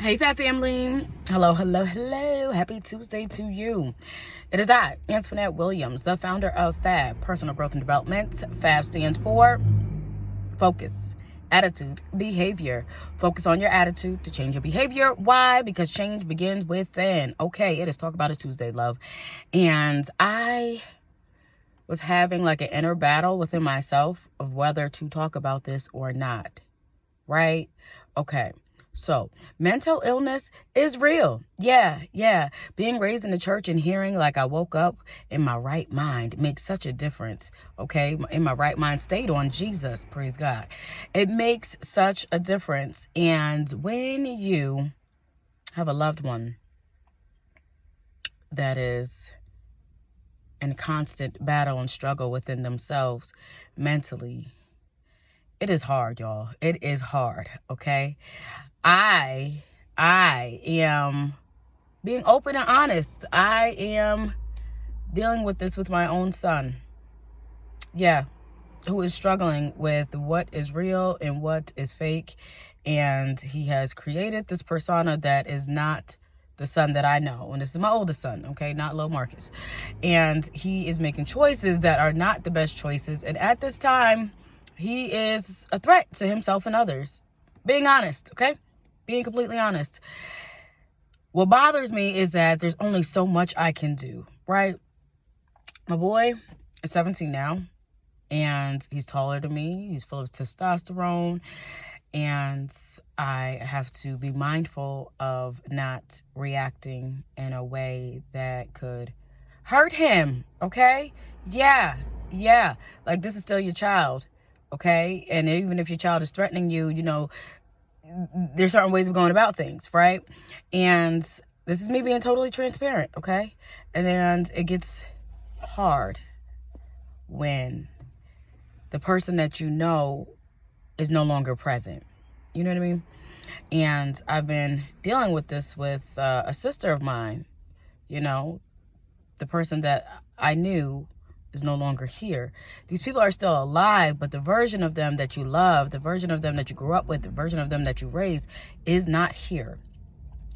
Hey, Fab family. Hello, hello, hello. Happy Tuesday to you. It is I, Antoinette Williams, the founder of Fab, Personal Growth and Development. Fab stands for Focus, Attitude, Behavior. Focus on your attitude to change your behavior. Why? Because change begins within. Okay, it is Talk About It Tuesday, love. And I was having like an inner battle within myself of whether to talk about this or not. Right? Okay. So, mental illness is real. Yeah. Being raised in the church and hearing like I woke up in my right mind makes such a difference. Okay. In my right mind, stayed on Jesus. Praise God. It makes such a difference. And when you have a loved one that is in constant battle and struggle within themselves mentally, it is hard, y'all. It is hard. Okay. I am being open and honest. I am dealing with this with my own son. Yeah. Who is struggling with what is real and what is fake. And he has created this persona that is not the son that I know. And this is my oldest son, okay? Not Lil Marcus. And he is making choices that are not the best choices. And at this time, he is a threat to himself and others. Being honest, okay? Being completely honest. What bothers me is that there's only so much I can do, right? My boy is 17 now, and he's taller than me. He's full of testosterone, and I have to be mindful of not reacting in a way that could hurt him, okay? Yeah. Like, this is still your child, okay? And even if your child is threatening you, there's certain ways of going about things, right? And this is me being totally transparent, okay? And it gets hard when the person that you know is no longer present. You know what I mean? And I've been dealing with this with a sister of mine. The person that I knew is no longer here. These people are still alive, but the version of them that you love, the version of them that you grew up with, the version of them that you raised is not here.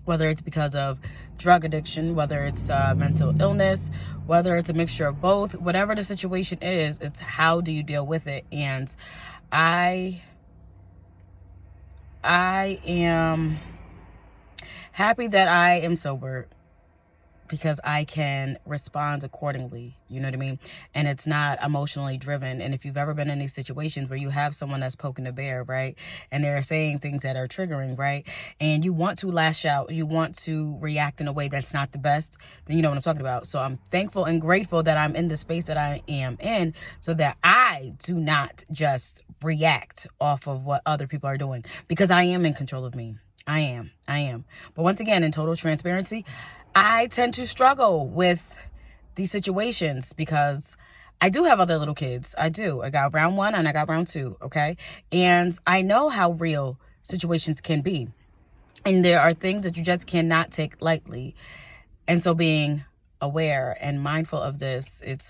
Whether it's because of drug addiction, whether it's mental illness, whether it's a mixture of both, whatever the situation is, it's how do you deal with it. And I am happy that I am sober, because I can respond accordingly, you know what I mean? And it's not emotionally driven. And if you've ever been in these situations where you have someone that's poking the bear, right? And they're saying things that are triggering, right? And you want to lash out, you want to react in a way that's not the best, then you know what I'm talking about. So I'm thankful and grateful that I'm in the space that I am in, so that I do not just react off of what other people are doing, because I am in control of me. I am. But once again, in total transparency, I tend to struggle with these situations because I do have other little kids. I do. I got round one and I got round two, okay? And I know how real situations can be. And there are things that you just cannot take lightly. And so being aware and mindful of this, it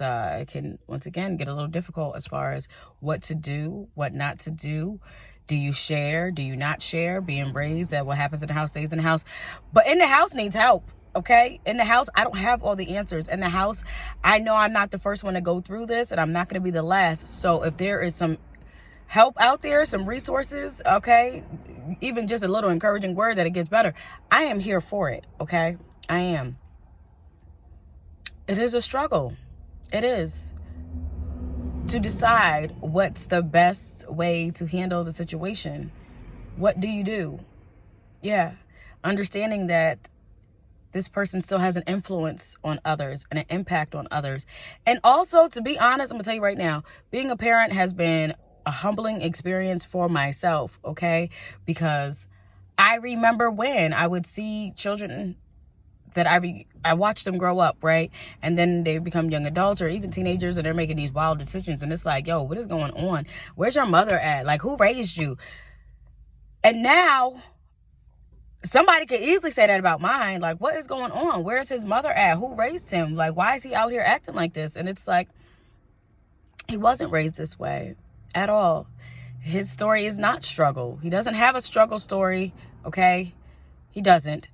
can, once again, get a little difficult as far as what to do, what not to do. Do you share? Do you not share? Being raised that what happens in the house stays in the house. But in the house needs help. Okay, in the house, I don't have all the answers. In the house, I know I'm not the first one to go through this, and I'm not going to be the last. So if there is some help out there, some resources, okay, even just a little encouraging word that it gets better, I am here for it, okay? I am. It is a struggle. It is. To decide what's the best way to handle the situation. What do you do? Yeah, understanding that this person still has an influence on others and an impact on others. And also, to be honest, I'm gonna tell you right now, being a parent has been a humbling experience for myself, okay? Because I remember when I would see children that I watched them grow up, right? And then they become young adults or even teenagers, and they're making these wild decisions. And it's like, yo, what is going on? Where's your mother at? Like, who raised you? And now somebody could easily say that about mine. Like, what is going on? Where's his mother at? Who raised him? Like, why is he out here acting like this? And it's like, he wasn't raised this way at all. His story is not struggle. He doesn't have a struggle story, okay? He doesn't.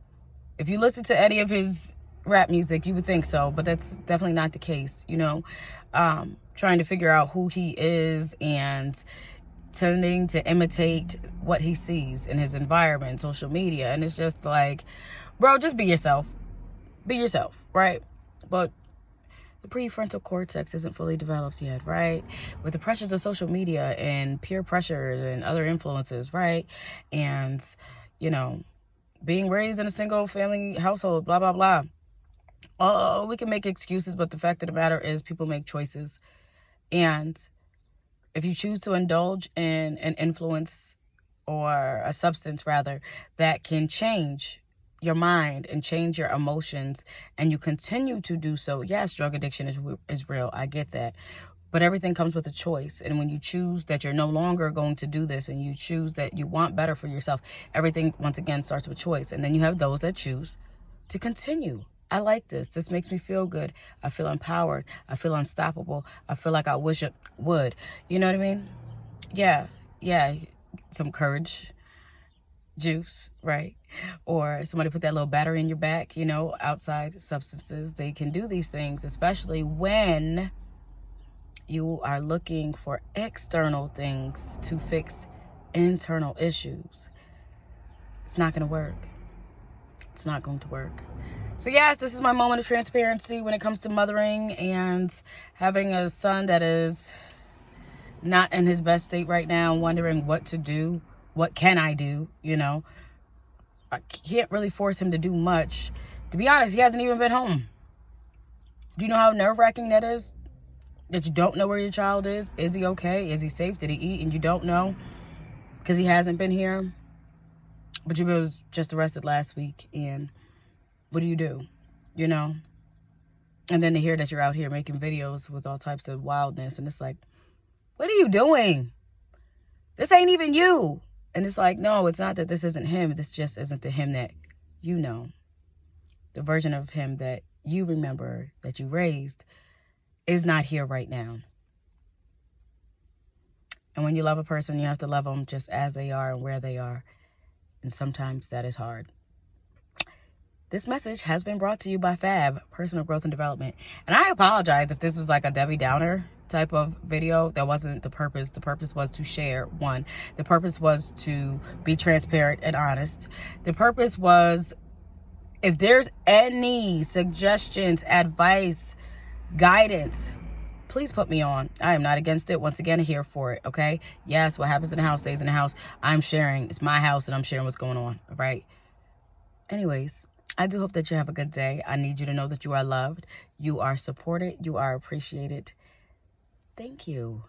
If you listen to any of his rap music, you would think so, but that's definitely not the case, you know. Trying to figure out who he is and tending to imitate what he sees in his environment, social media. And it's just like, bro, just be yourself. Be yourself, right? But the prefrontal cortex isn't fully developed yet, right? With the pressures of social media and peer pressure and other influences, right? And, you know, being raised in a single family household, blah, blah, blah. Oh, we can make excuses, but the fact of the matter is people make choices. And if you choose to indulge in an influence or a substance, rather, that can change your mind and change your emotions, and you continue to do so, yes, drug addiction is real. I get that. But everything comes with a choice. And when you choose that you're no longer going to do this and you choose that you want better for yourself, everything, once again, starts with choice. And then you have those that choose to continue. I like this. This makes me feel good. I feel empowered. I feel unstoppable. I feel like I wish it would. You know what I mean? Yeah. Some courage juice, right? Or somebody put that little battery in your back, you know, outside substances. They can do these things, especially when you are looking for external things to fix internal issues. It's not going to work. It's not going to work. So yes, this is my moment of transparency when it comes to mothering and having a son that is not in his best state right now, wondering what to do. What can I do? You know, I can't really force him to do much. To be honest, he hasn't even been home. Do you know how nerve-wracking that is? That you don't know where your child is? Is he okay? Is he safe? Did he eat? And you don't know because he hasn't been here. But you was just arrested last week. And what do? You know? And then to hear that you're out here making videos with all types of wildness. And it's like, what are you doing? This ain't even you. And it's like, no, it's not that this isn't him. This just isn't the him that you know. The version of him that you remember, that you raised, is not here right now. And when you love a person, you have to love them just as they are and where they are. And sometimes that is hard. This message has been brought to you by Fab, Personal Growth and Development. And I apologize if this was like a Debbie Downer type of video. That wasn't the purpose. The purpose was to share, one. The purpose was to be transparent and honest. The purpose was, if there's any suggestions, advice, guidance, please put me on. I am not against it. Once again, here for it, okay? Yes, what happens in the house stays in the house. I'm sharing. It's my house and I'm sharing what's going on, right? Anyways, I do hope that you have a good day. I need you to know that you are loved. You are supported. You are appreciated. Thank you.